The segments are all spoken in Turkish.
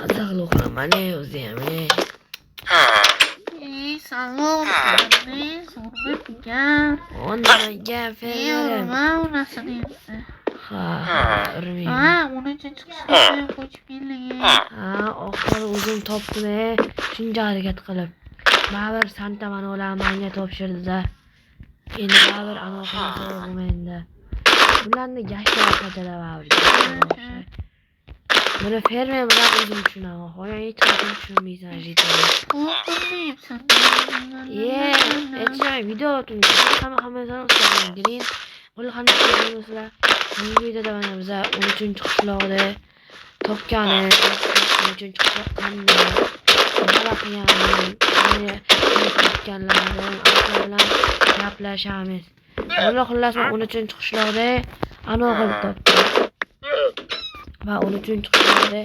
Azaqlo qilmane o'zim. Salom, zo'rma degan. Ondaga fermerim. Unasini endi. Ha, urmayman. Ha, 13-chi qismga ko'chib kelgan. Ha, oxiri o'zim topdim. Shuncha harakat qilib. Baribir Santa Manola menga topshirdi-da. Endi baribir anaqa bo'lmaydi. Bularni gashlab qatala baribir. Buni fermer bilan o'zim tushunaman. Xo'ja, hech qachon tushunmaysan, jitani. Qo'rqmayapsan. Aytmay video tunishni hammasini ustadim. Green qo'lxona qilganimizlar. Bu videoda mana biz 13-qishloqda topgani, 13-qishloq qanday nima qilganini, topganlarini bilan gaplashamiz. Alloh xullas 13-qishloqda anaqa topdim. Va 13-qishloqda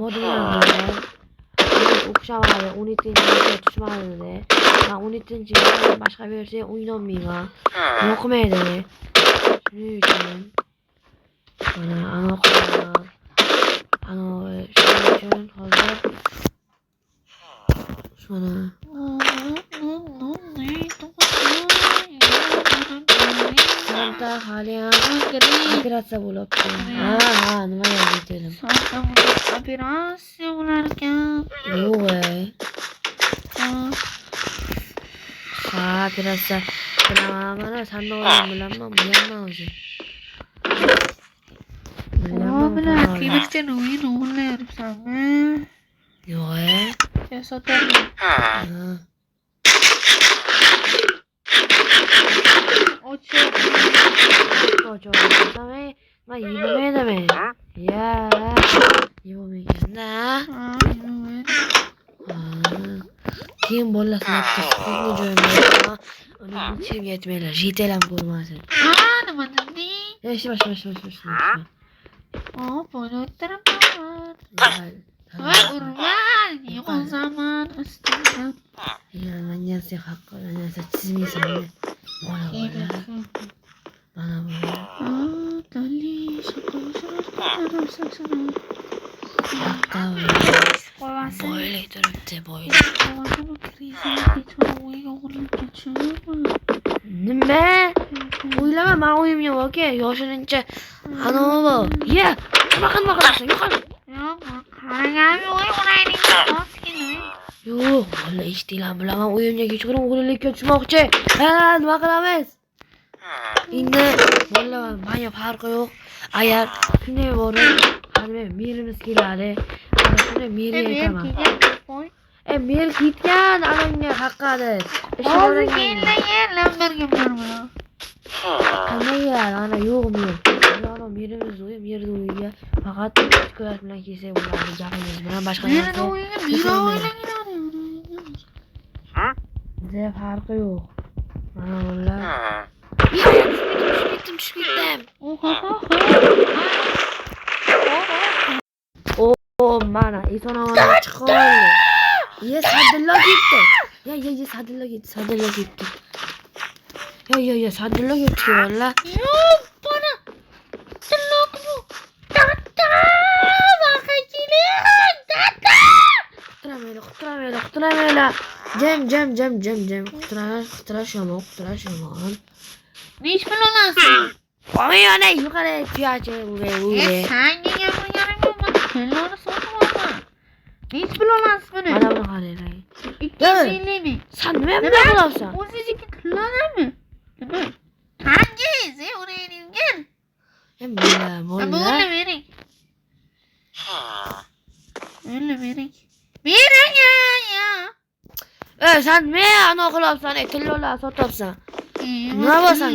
modullar o'xshamadi, 12-ga tushmadi. Men 12-ga boshqa versiya o'ynolmayman. Yoqmaydi. Shuning uchun mana anaqa shuning uchun hozir shuni Santa hali operatsiya bo'libdi. Ha, nima deydim? Santa operatsiya bo'lar ekan. Yo'q. Ha, operatsiya bilaman, mana sandoqni bilaman, bilaman o'zi. Bilan kemirgan o'yin o'ynayapsanmi? Yo'q. Sotaman. Ochoqman. Men yemayman. Ya, yemayman-da. Keyin bolalar qizning joyimda uni ichim yetmaylar. Jitelam bo'lmasin. Nima deding? Shima. O'ynayaptiraman. Urman, yig'azaman, istimdan. Menga sen haqqi, menga chizmaysan. Mana bu. Dali, Boylik turibdi, boylik. Nima? O'ylama, men o'yimga borga, yoshirincha anavi bor. Ye, nima qilasan? Yo'q. Qaragami o'ynaylik. Yo'q, valla eshitinglar bilaman, o'yimga kechqurun o'g'rilikka tushmoqchi. Ha, nima qilamiz? Endi valla menga farqi yo'q. Agar shunday bo'lib, hali merimiz keladi. Shunday merga aytaman. Mer ketgan, alanga haqqadi. Hozir kelgan birga bilan. Qanday yer, ana yo'q mer. Ana merimiz o'yi, merni o'yiga faqat ko'rash bilan kelsak bo'ladi, gapimiz bilan boshqa narsa. Merni o'yiga bino o'ylagan. Bizga farqi yo'q. Mana valla. Tushib ketdim. Mana eson-omon chiqib oldi. Sadillo ketdi. Sadillo ketdi. Sadillo ketdi valla. Yo'q, bana. Tilloq bu. Tata! Vaqa keling. Tata! Qutiramaylar. Jam. Qutirash yomon. Nesh bilasan? Qo'y yana yuqori tuyachi o'g'ri. Sen gapirganing yo'qmi? Tilloni sotib olma. Nesh bilasan buni? Mana buni qarang. 250 ming. Sen nima qilasan? O'zingizniki tillanami? Nima? Hangiz, o'rayinglar. Bo'ldi. Bo'ldi, bering. Bering ya. Sen nima ana qilyapsan? Tillolar sotyapsan. Nima bo'lsan?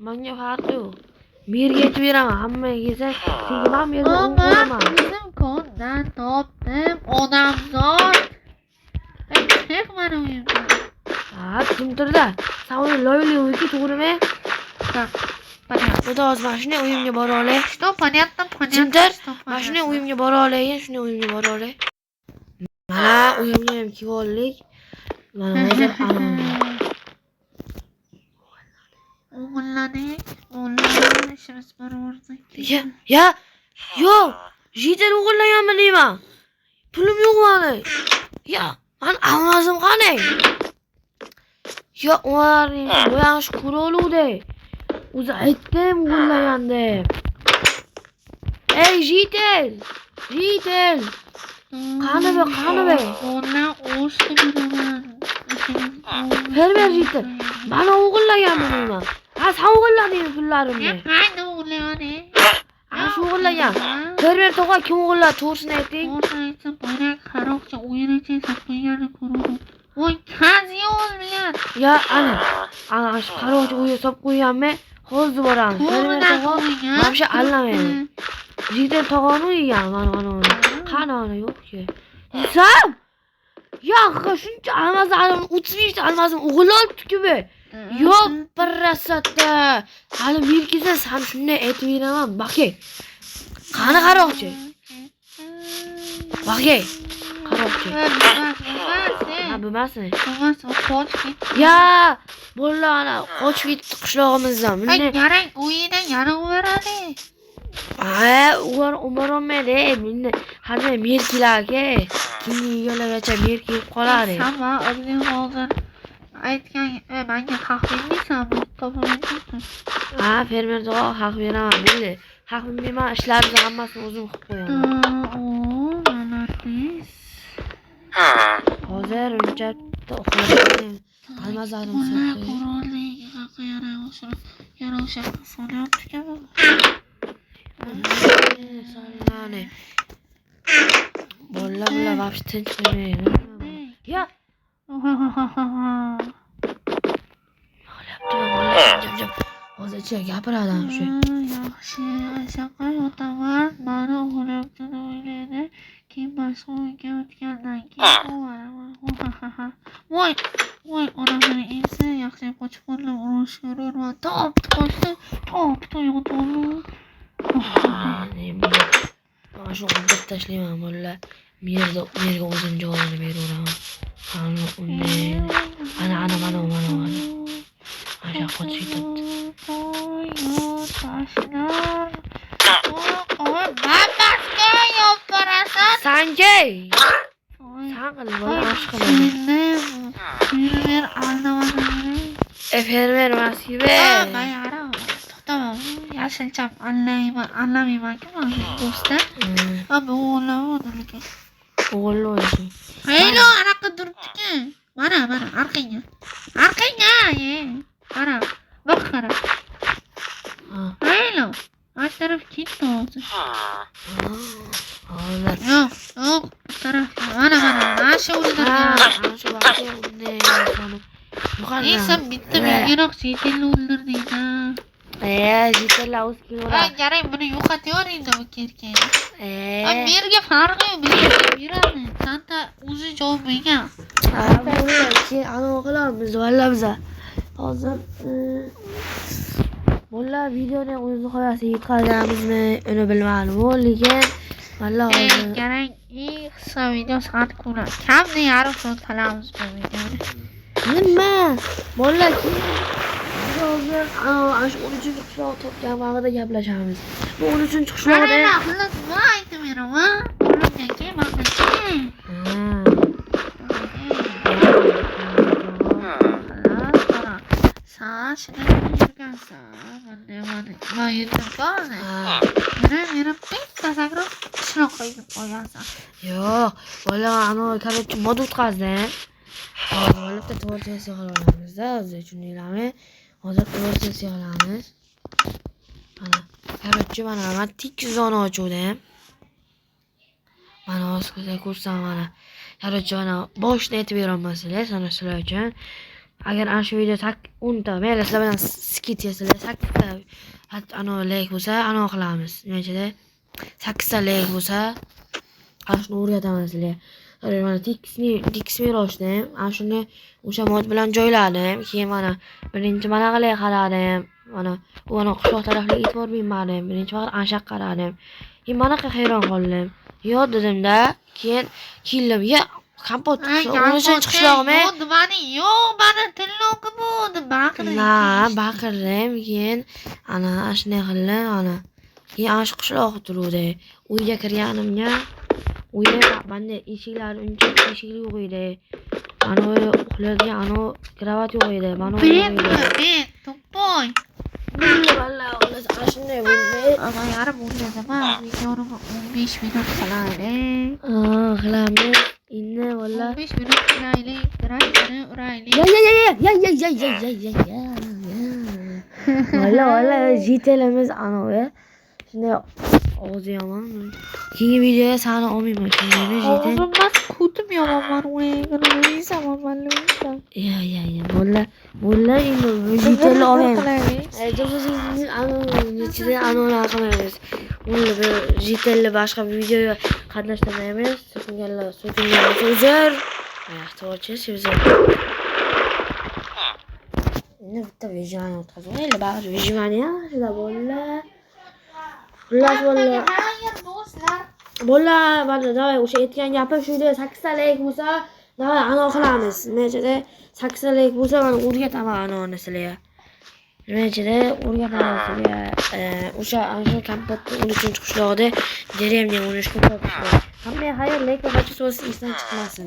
Menga farqi yo'q. Merga aytib beraman, hammaga kelsa, chunki men merni o'g'iraman. O'zim kondan topdim, odamzod. Tek mana uyimda. Ha, kim turdi? Sen o'yi loyli o'yga to'g'rimi? Xudo o'zi mana shunday o'yimga bora olay. Что, понятно. Mana shunday o'yimga bora olay. Mana o'yimga ham kelib oldik. Mana hozir o'g'irladik. ishimiz bor o'rdak. Ya, yo'q. Jitel o'g'irlaganmi deyman. Pulim yo'q mani. Ya, men almazim qani? Ya, ularning bo'yanish ko'roluvdi. O'zi aytdim o'g'irlagan deb. Ey, Jitel! Jitel! Qani be? Ona o'shni bilaman. Fermer Jitel. Mana o'g'irlaganmi deyman. Ha, sen o'g'irladingmi pullarimni? Qani o'g'irlayapti? Ha, shu o'g'irlagan. Fermer tog'a kim o'g'irladi? To'g'risini ayting. To'g'risini aytsam, boynak qaroqcha o'yinacha sotganini ko'rdim. Voy, qazi o'g'irlagan. Ya, ana shu qaroqchi o'yga solib qo'yganmi? Hozir boramiz. Fermer tog'a mana shu allamaydi. Jitel tog'ani uygan mana. Qani ana yo'q-ku. Sam! Ya, shuncha almazlarni 35 ta almazim o'g'irlabdi-ku be. Yo'q, parasatda. Hali melkisa san shunday aytib beraman. Bakay. Qani qaroqchi? Bakay. Qaroqchi. Ha, bilmasin. Ya, bolalar ana qochib ketdi qishlog'imizdan. Yarang o'yidan yana o'radi. Ha, ular umarolmaydi. Menda qanday merkilarga, keyingi yo'lagacha merki qoladi. Sama o'zing hozir aytgan menga haq bermaysanmi? Topaman. Ha, fermer tog'a haq beraman. Mayli. Haq bermayman, ishlarimizni hammasini o'zim qilib qo'yaman. Manatis. Hozir uncha uxlashim. Almazlarim sotdi. Yana o'sha so'rayapti-ku. Salmani. Bolalar vaqt tinch qo'ymaydi. Ya. Hozircha gapiradim shu. Yaxshi, Aysaqa yotaman. Mani o'g'irlabdi o'ylaydi. Keyin mas'ulga o'tgandan keyin voy, onasini esi yaxshi qochib qolib urishga urinman. Top yo'qoldi. Mana shu qilib tashlayman bolalar. Merga o'zim javobini beraman. Ana unday. Ana. Mana qochib ketibdi. Sanjay! Sen qil bola aşkım. Fermer anlamadım. Fermer masibe. Tamam. Yashilcham anlamayman ki men do'stlar. Abi o'g'irlab O'g'irlaysan. Haylo, anaqa turibdi-ku. Mana, orqangga. Mana, bak qara. Haylo. Ash taraf ketdi hozir. Hozir. Yo'q, taraf. Mana, shu o'ldirgan. Shu vaqtda unday insonni. Sen bitta bilgiroq Jitelni o'ldirding-da. Jitellar o'z kilolar. Qarang, buni yo'qotayoring bu kerkani. Merga farqi yo'q, beradi. Santa o'zi javob bergan. Keyin anavi qilamiz, valla biza. Hozir bolalar videoni o'z nihoyasiga yetkazamizmi, uni bilmadim. Lekin valla hozir qarang, qisqa video soat kuni. Kamida yarim soat qilamiz bu videoni. Nima? Bolalar hozir ana shu 13-qishloq topgan vaqtida gaplashamiz. Bu 13-qishloqda xullas nima aytib beraman? O'limga maqtaki. Sen shunday yurgansan. Mana yurdim qoldi. Meni bitta sakrab qishloqqa yurib qo'ygansan. Yo'q, bolalar ana korotchi mod o'tkazdi. Hozir bitta to'rt sessiya qilamiz-da, hozir tushundinglarmi? Hozir to'rt sessiya qilamiz. Mana korotchi men tikizoni ochuvdim. Mana hozir ko'rsam mana. Korotchi mana boshni aytib berolmasizlar, sana sizlar uchun. Agar ana shu video 10 ta, mayli sizlar bilan skit yasizlar, 8 ta ana like bo'lsa, ana qilamiz. Nechada? 8 ta like bo'lsa, ana shuni o'rgataman sizlarga. Mana tikismir ochdim. Ana shuni o'sha mod bilan joyladim. Keyin mana birinchi mana qilay qaradim. Mana u ana qishloq tarafga e'tibor bermadim. Birinchi vaqt ana shaq qaradim. Keyin mana hayron qoldim. Yo dedimda, keyin keldim. Ya kompot Ay, uni uchun chiqishlog'im. yo'q, nimani yo'q, mani tilloqi bu, nima qiling? Baqirdim, keyin ana shunday qildi, ana. Keyin ana shu qishloq turuvdi. Uyga kirganimga, uyda banda eshiklar uncha eshik yo'q edi. Ana uxlaydigan ana kravat yo'q edi. Mana Men to'ppoy. Vallahi ana shunday bo'ldi. Ama yarim o'rnataman, videoni 15 minut qilaylik. Qilamiz. Endi vallahi 15 minut qilaylik, rangini uraylik. Vallahi jitelimiz ana. Shunday og'zi yomon. Keyingi videoga sani olmayman. Keyingi jitel. Og'zimdan kutim yomonman, neysan, vallahi. Vallahi endi jitelni olmayman. Qilaylik. Jozosiz ichida anonlar qilmaymiz. Unda bir jitelli boshqa bir videoga qatnashtirmaymiz. So'kinganlar uzr. Yaxshi o'tib endi bitta vijivani o'tkazmaylik. Bag'ri vijivani yaxshida bo'llar. Xullas bo'llar. Hayır do'stlar. Bo'llar, mana davay o'sha aytgan gapim shu yerda 8 talik bo'lsa, davay anor qilamiz. Nechada 8 talik bo'lsa, mana o'rgataman anorni sizlarga. Nechada o'rgataman sizlarga. O'sha ana kompotni uni uchun chiqishloqda, deremni uni ishga qo'yib. Hamma xayr, lekin hech so'z esdan chiqmasin.